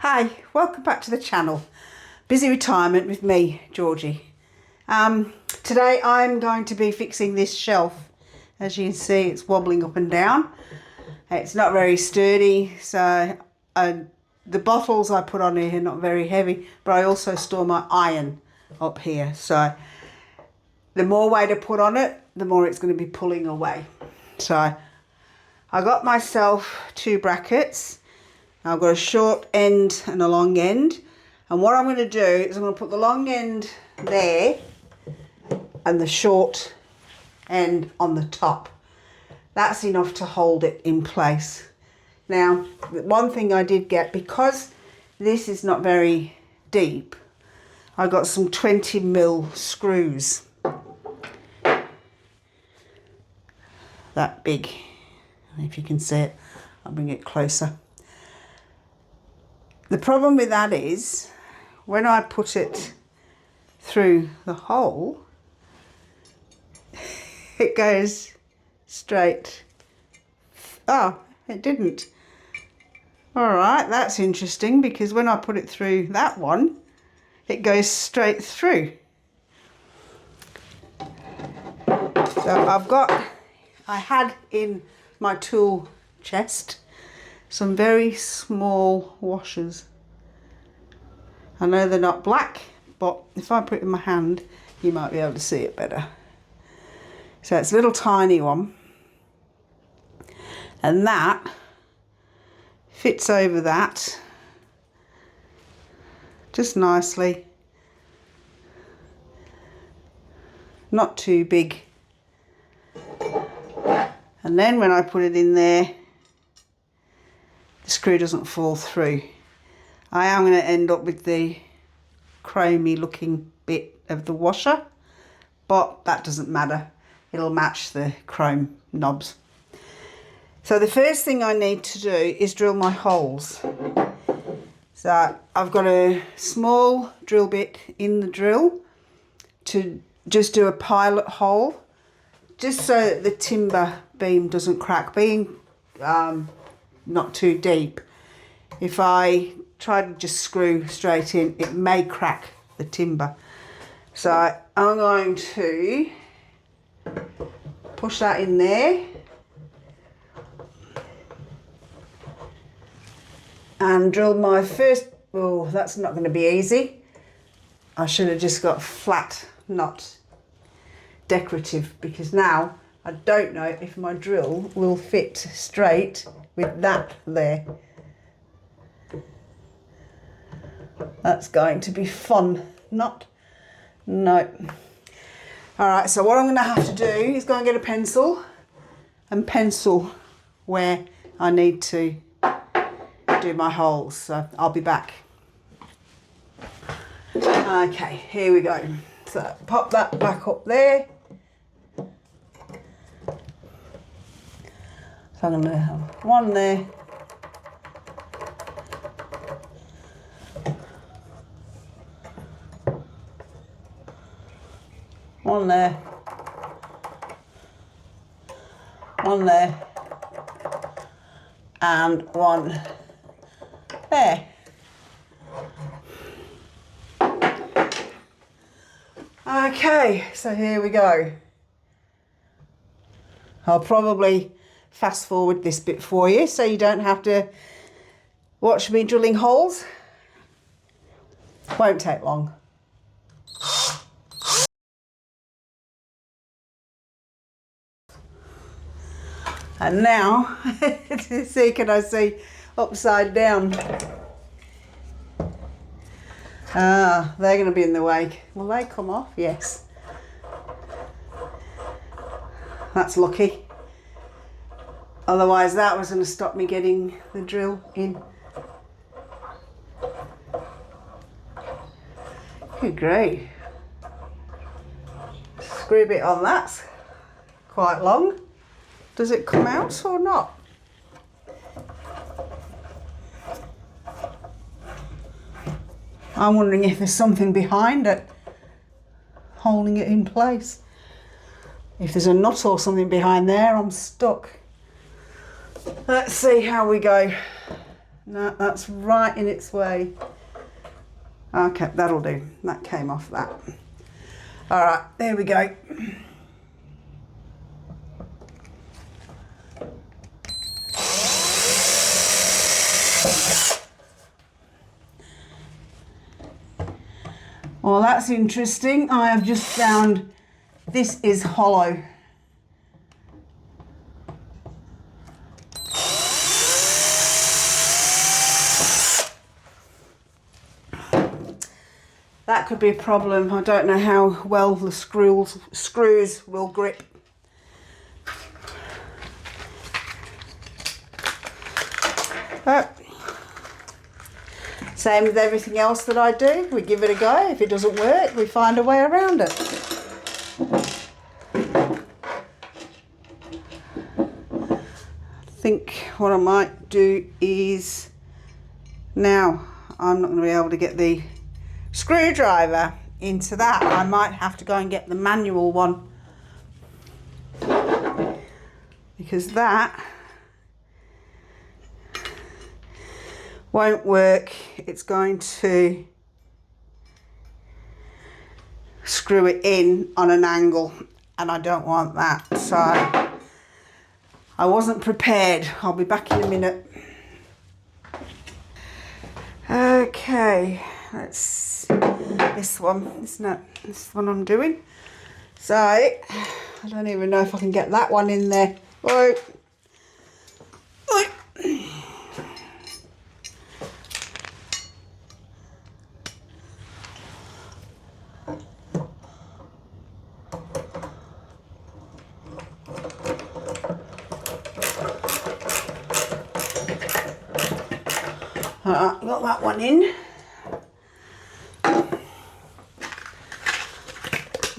Hi, welcome back to the channel. Busy retirement with me, Georgie. Today I'm going to be fixing this shelf. As you can see, it's wobbling up and down. It's not very sturdy, so the bottles I put on here are not very heavy, but I also store my iron up here. So the more weight I put on it, the more it's going to be pulling away. So I got myself 2 brackets. I've got a short end and a long end, and what I'm going to do is I'm going to put the long end there and the short end on the top. That's enough to hold it in place. Now, one thing I did get, because this is not very deep, I got some 20mm screws. That big. If you can see it, I'll bring it closer. The problem with that is, when I put it through the hole, it goes straight. Oh, it didn't. All right, that's interesting, because when I put it through that one, it goes straight through. So I had in my tool chest some very small washers. I know they're not black, but if I put it in my hand, you might be able to see it better. So it's a little tiny one, and that fits over that just nicely. Not too big. And then when I put it in there, the screw doesn't fall through. I am going to end up with the chromey looking bit of the washer, but that doesn't matter. It'll match the chrome knobs. So the first thing I need to do is drill my holes. So I've got a small drill bit in the drill to just do a pilot hole, just so that the timber beam doesn't crack. Being not too deep, if I try to just screw straight in, it may crack the timber. So I'm going to push that in there and drill my first. Oh, that's not going to be easy. I should have just got flat, not decorative, because now I don't know if my drill will fit straight with that there. That's going to be fun. No. All right, so what I'm going to have to do is go and get a pencil and pencil where I need to do my holes. So I'll be back. Okay, here we go. So pop that back up there. So I'm going to have one there. One there. One there. And one there. Okay, so here we go. I'll probably fast forward this bit for you so you don't have to watch me drilling holes. Won't take long. And now, can I see upside down? Ah, they're going to be in the way. Will they come off? Yes. That's lucky. Otherwise that was going to stop me getting the drill in. Good grief. Screw bit on that's quite long. Does it come out or not? I'm wondering if there's something behind it holding it in place. If there's a nut or something behind there, I'm stuck. Let's see how we go. No, that's right in its way. Okay, that'll do. That came off that. All right, there we go. Well, that's interesting. I have just found this is hollow. That could be a problem. I don't know how well the screws will grip. But same with everything else that I do. We give it a go. If it doesn't work, we find a way around it. I think what I might do is, now I'm not going to be able to get the screwdriver into that. I might have to go and get the manual one, because that won't work. It's going to screw it in on an angle, and I don't want that. So I wasn't prepared. I'll be back in a minute. Okay, let's see. This one, this one I'm doing. So I don't even know if I can get that one in there. Whoa. Alright, got that one in.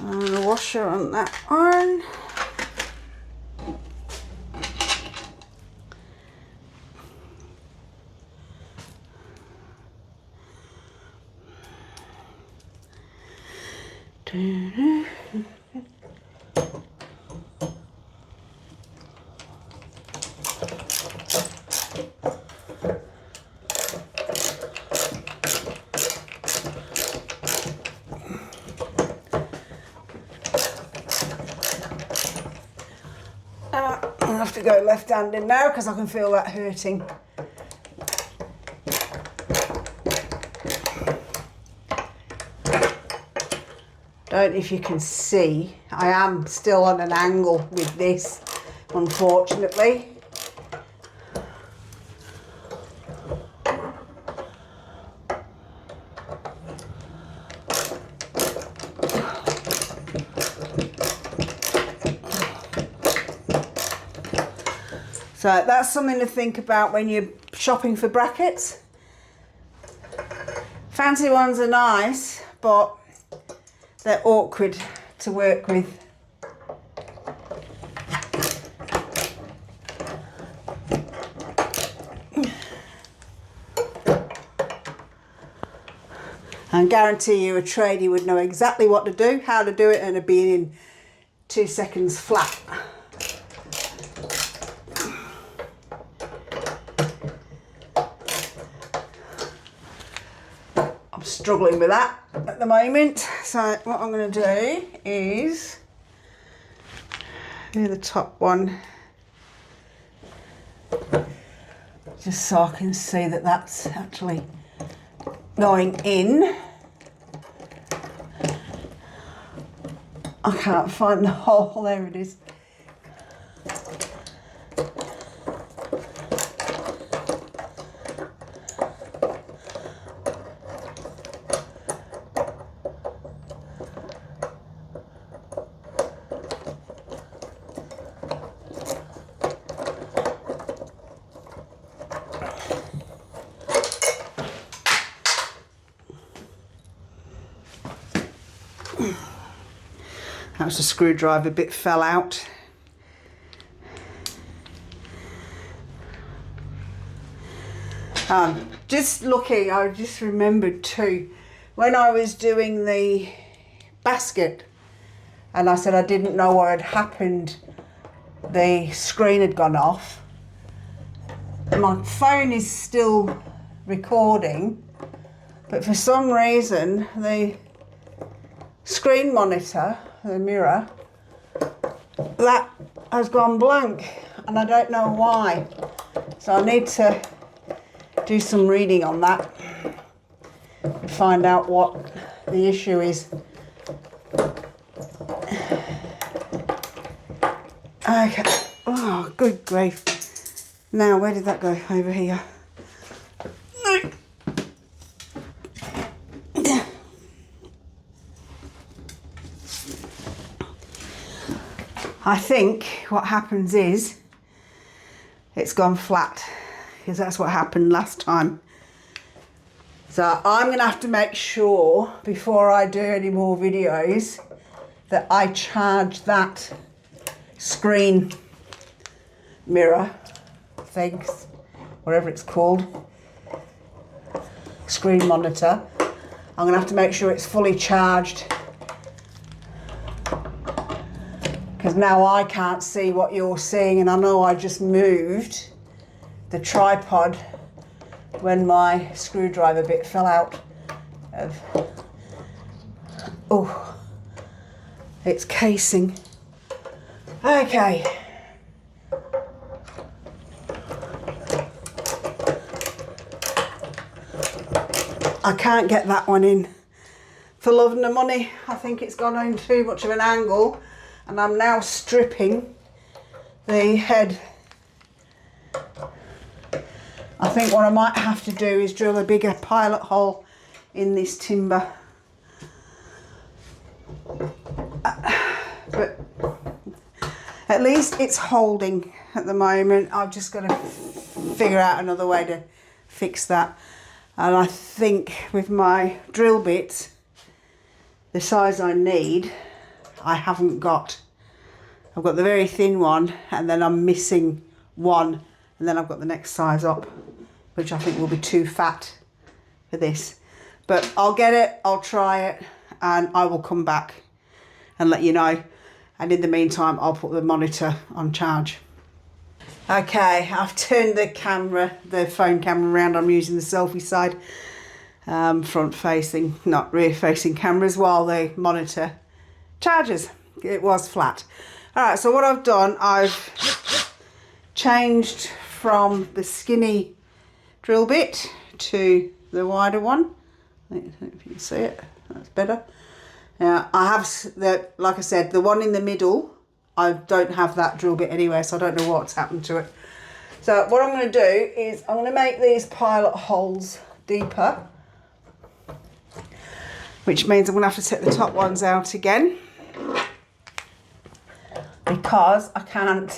And a washer on that one. I have to go left-handed now because I can feel that hurting. Don't know if you can see, I am still on an angle with this, unfortunately. So that's something to think about when you're shopping for brackets. Fancy ones are nice, but they're awkward to work with. I guarantee you a tradie would know exactly what to do, how to do it, and it'd be in 2 seconds flat. Struggling with that at the moment, so what I'm going to do is do the top one just so I can see that that's actually going in. I can't find the hole. There it is. That was the screwdriver bit fell out. Just looking, I just remembered too, when I was doing the basket and I said I didn't know what had happened, the screen had gone off. my phone is still recording, but for some reason the screen monitor, the mirror, that has gone blank, and I don't know why. So I need to do some reading on that and find out what the issue is. Okay. Oh, good grief. Now, where did that go? Over here. I think what happens is it's gone flat, because that's what happened last time. So I'm going to have to make sure before I do any more videos that I charge that screen mirror thing, whatever it's called, screen monitor. I'm going to have to make sure it's fully charged, because now I can't see what you're seeing, and I know I just moved the tripod when my screwdriver bit fell out of its casing. Okay. I can't get that one in for love and the money. I think it's gone on too much of an angle, and I'm now stripping the head. I think what I might have to do is drill a bigger pilot hole in this timber. But at least it's holding at the moment. I've just got to figure out another way to fix that. And I think with my drill bits, the size I need, I haven't got. I've got the very thin one, and then I'm missing one, and then I've got the next size up, which I think will be too fat for this. But I'll get it, I'll try it, and I will come back and let you know. And in the meantime, I'll put the monitor on charge. Okay, I've turned the camera, the phone camera around. I'm using the selfie side, front facing, not rear facing cameras, while the monitor charges. It was flat. All right, so what I've done, I've changed from the skinny drill bit to the wider one. I don't know if you can see it, that's better. Now, I have, like I said, the one in the middle, I don't have that drill bit anywhere, so I don't know what's happened to it. So what I'm going to do is I'm going to make these pilot holes deeper, which means I'm going to have to take the top ones out again, because I can't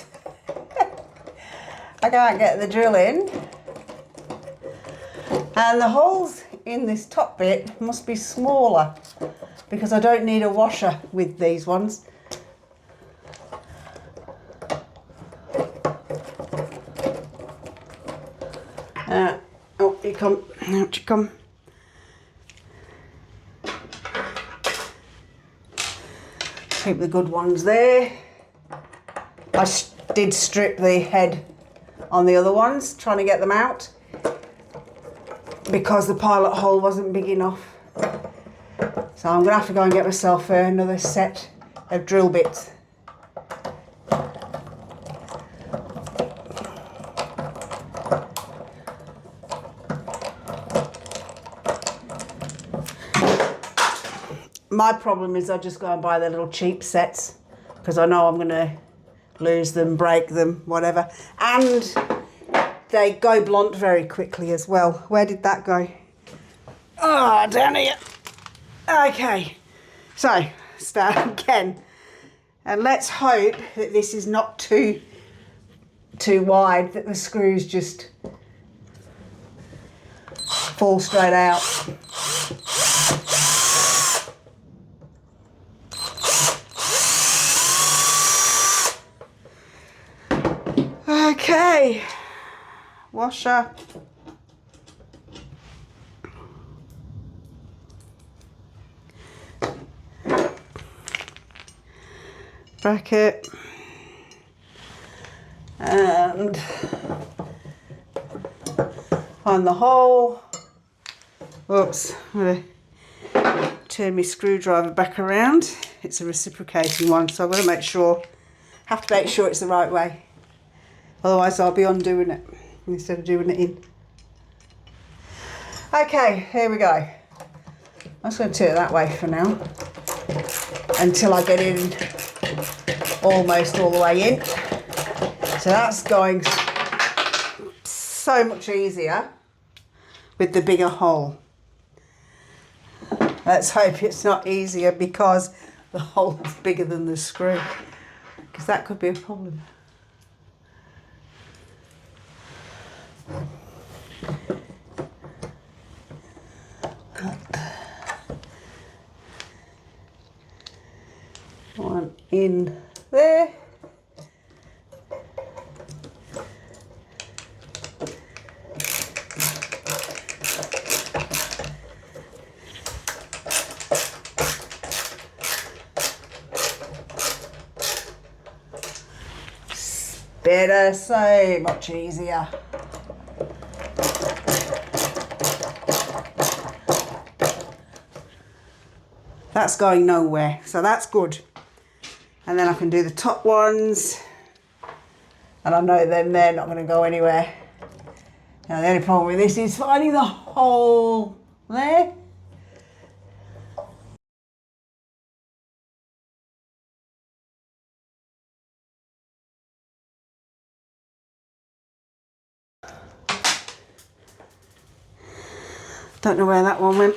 get the drill in. And the holes in this top bit must be smaller, because I don't need a washer with these ones. Out you come, out you come. Keep the good ones there. I did strip the head on the other ones, trying to get them out, because the pilot hole wasn't big enough. So I'm going to have to go and get myself another set of drill bits. My problem is I just go and buy the little cheap sets, because I know I'm going to lose them, break them, whatever. And they go blunt very quickly as well. Where did that go? Oh, down here. Okay, so start again. And let's hope that this is not too wide, that the screws just fall straight out. Okay, washer. Bracket. And find the hole. Oops, I'm going to turn my screwdriver back around. It's a reciprocating one, so I've got to make sure, have to make sure it's the right way. Otherwise I'll be undoing it instead of doing it in. Okay, here we go. I'm just going to turn it that way for now until I get in almost all the way in. So that's going so much easier with the bigger hole. Let's hope it's not easier because the hole is bigger than the screw, because that could be a problem. One in there. Better, so much easier. That's going nowhere, so that's good. And then I can do the top ones, and I know then they're not going to go anywhere. Now the only problem with this is finding the hole there. Don't know where that one went.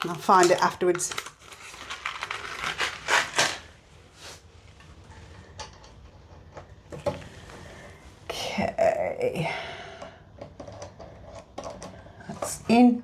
I'll find it afterwards. Okay. That's in.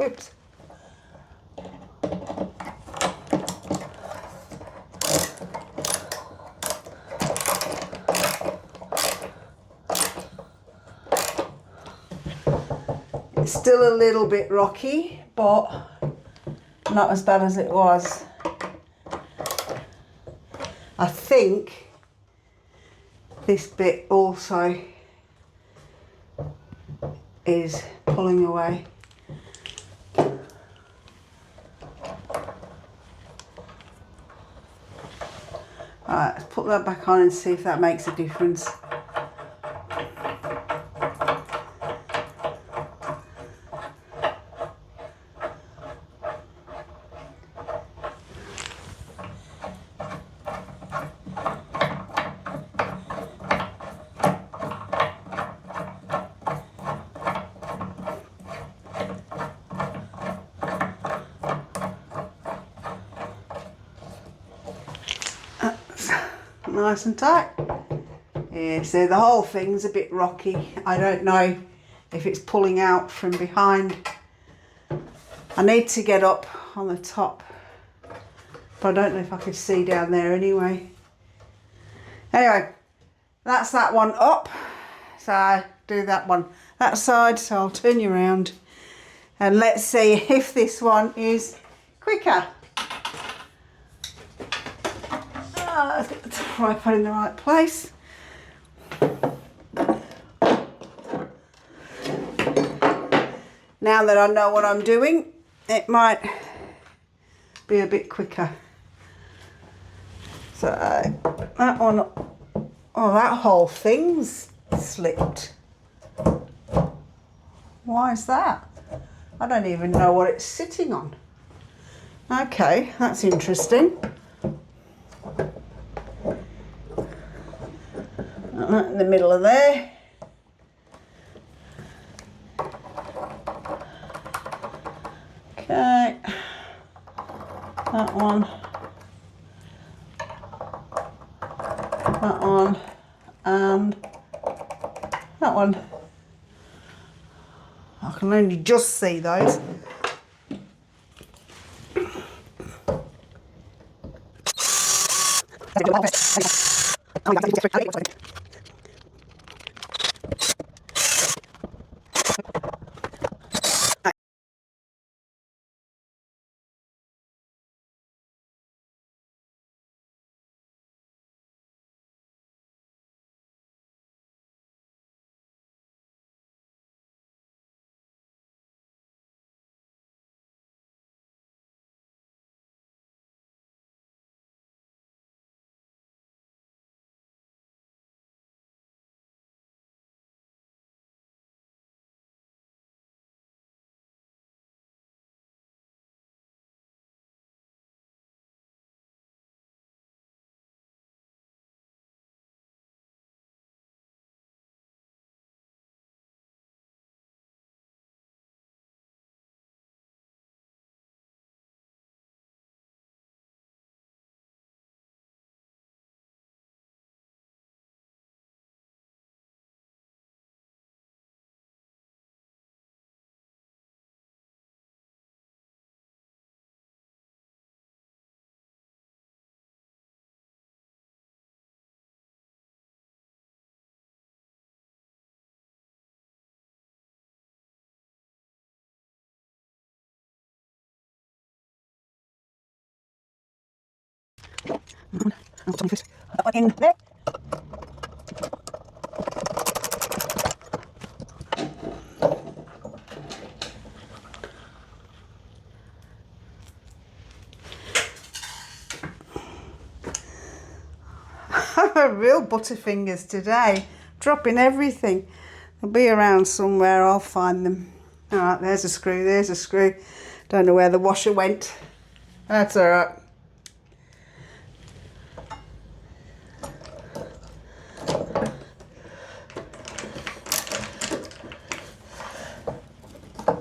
Oops. It's still a little bit rocky, but not as bad as it was. I think this bit also is pulling away. Alright, let's put that back on and see if that makes a difference. Nice and tight. Yeah, so the whole thing's a bit rocky. I don't know if it's pulling out from behind. I need to get up on the top, but I don't know if I could see down there anyway. Anyway, that's that one up. So I do that one that side, so I'll turn you around and let's see if this one is quicker. Let's get the tripod in the right place. Now that I know what I'm doing, it might be a bit quicker. So that one, oh, that whole thing's slipped. Why is that? I don't even know what it's sitting on. Okay, that's interesting. In the middle of there. Okay, that one, and that one. I can only just see those. In there. Real butterfingers today, dropping everything. They'll be around somewhere, I'll find them. All right, there's a screw, there's a screw. Don't know where the washer went. That's all right.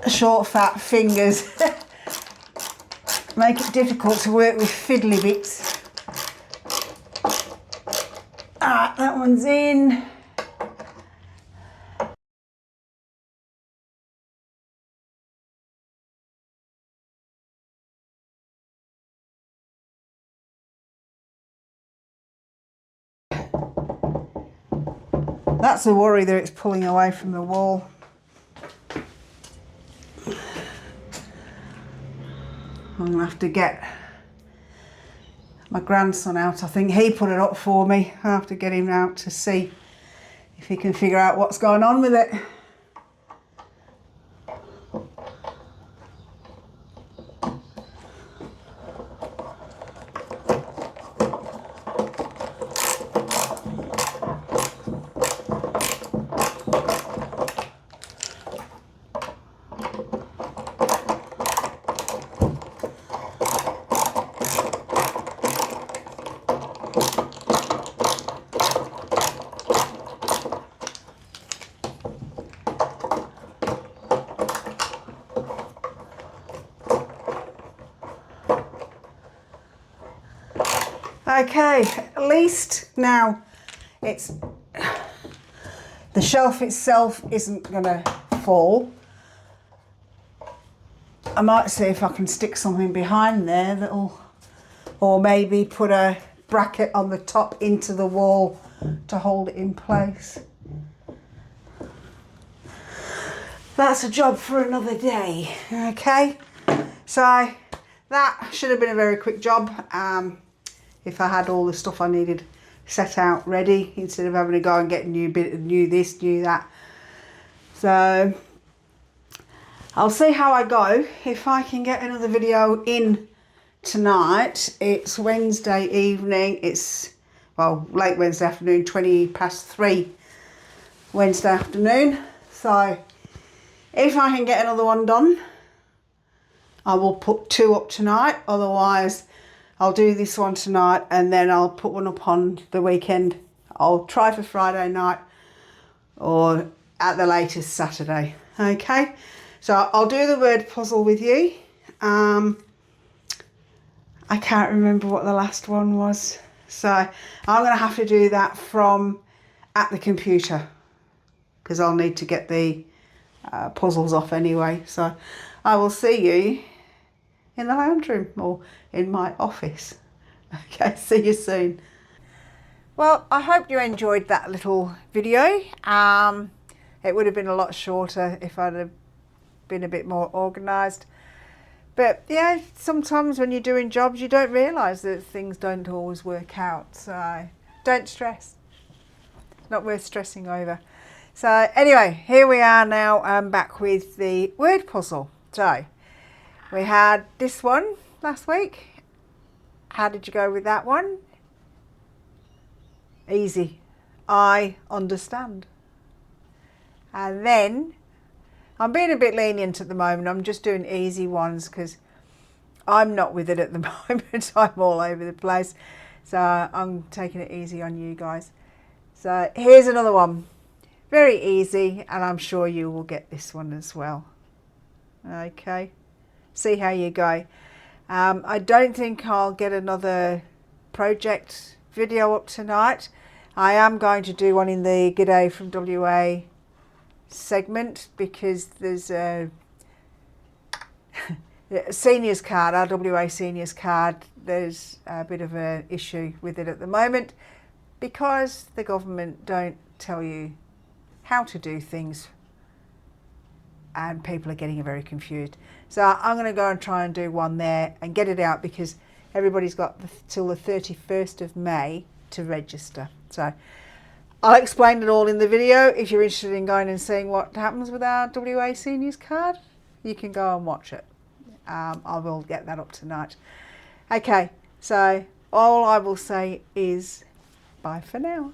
Short fat fingers make it difficult to work with fiddly bits. Alright, that one's in. That's a worry that it's pulling away from the wall. I'm going to have to get my grandson out. I think he put it up for me. I'll have to get him out to see if he can figure out what's going on with it. Okay, at least now it's the shelf itself isn't gonna fall. I might see if I can stick something behind there that'll, or maybe put a bracket on the top into the wall to hold it in place. That's a job for another day. Okay, so that should have been a very quick job. If I had all the stuff I needed set out ready, instead of having to go and get new this, new that. So I'll see how I go. If I can get another video in tonight, it's Wednesday evening, it's, well, late Wednesday afternoon, 3:20 Wednesday afternoon. So if I can get another one done, I will put 2 up tonight. Otherwise, I'll do this one tonight and then I'll put one up on the weekend. I'll try for Friday night or at the latest Saturday. Okay, so I'll do the word puzzle with you. I can't remember what the last one was. So I'm going to have to do that from at the computer because I'll need to get the puzzles off anyway. So I will see you in the lounge room or in my office. Okay, see you soon. Well, I hope you enjoyed that little video. It would have been a lot shorter if I'd have been a bit more organised. But yeah, sometimes when you're doing jobs, you don't realise that things don't always work out. So don't stress. It's not worth stressing over. So anyway, here we are now. I'm back with the word puzzle. So we had this one last week. How did you go with that one? Easy. I understand. And then I'm being a bit lenient at the moment. I'm just doing easy ones because I'm not with it at the moment. I'm all over the place. So I'm taking it easy on you guys. So here's another one. Very easy, and I'm sure you will get this one as well. Okay. See how you go. I don't think I'll get another project video up tonight. I am going to do one in the G'day from WA segment because there's a seniors card, our WA seniors card, there's a bit of an issue with it at the moment because the government don't tell you how to do things and people are getting very confused. So I'm going to go and try and do one there and get it out because everybody's got till the 31st of May to register. So I'll explain it all in the video. If you're interested in going and seeing what happens with our WA seniors card, you can go and watch it. I will get that up tonight. Okay, so all I will say is bye for now.